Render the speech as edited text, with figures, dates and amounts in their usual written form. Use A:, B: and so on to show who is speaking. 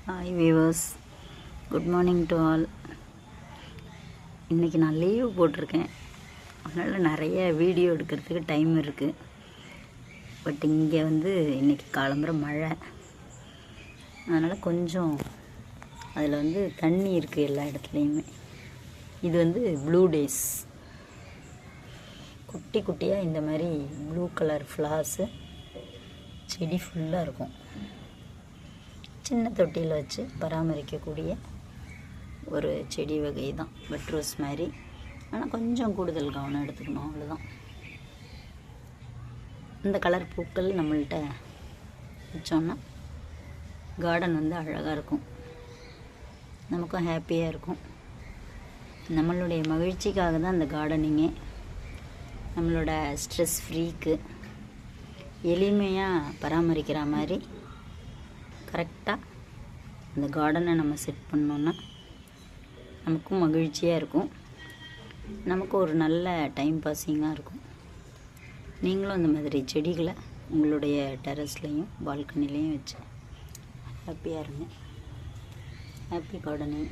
A: Hi viewers, good morning to all. இன்றைக்கி நான் leave போட்டிருக்கேன், அதனால் நிறைய வீடியோ எடுக்கிறதுக்கு டைம் இருக்குது. பட் இங்கே இன்றைக்கி காலம்புற மழை, அதனால் கொஞ்சம் அதில் தண்ணி இருக்குது எல்லா இடத்துலையுமே. இது ப்ளூ டேஸ், குட்டி குட்டியாக இந்த மாதிரி ப்ளூ கலர் ஃப்ளார்ஸு செடி ஃபுல்லாக இருக்கும். சின்ன தொட்டியில் வச்சு பராமரிக்கக்கூடிய ஒரு செடி வகை தான் பட் ரோஸ் மாதிரி. ஆனால் கொஞ்சம் கூடுதல் கவனம் எடுத்துக்கணும், அவ்வளோதான். இந்த கலர் பூக்கள் நம்மள்கிட்ட வச்சோன்னா கார்டன் அழகாக இருக்கும், நமக்கும் ஹாப்பியாக இருக்கும். நம்மளுடைய மகிழ்ச்சிக்காக தான் இந்த கார்டனிங்கே. நம்மளோட ஸ்ட்ரெஸ் ஃப்ரீக்கு எளிமையாக பராமரிக்கிற மாதிரி கரெக்டாக இந்த கார்டனை நம்ம செட் பண்ணோன்னா நமக்கும் மகிழ்ச்சியாக இருக்கும், நமக்கு ஒரு நல்ல டைம் பாஸிங்காக இருக்கும். நீங்களும் அந்த மாதிரி செடிகளை உங்களுடைய டெரஸ்லேயும் பால்கனிலையும் வச்சு ஹாப்பியாக இருங்க. Happy gardening.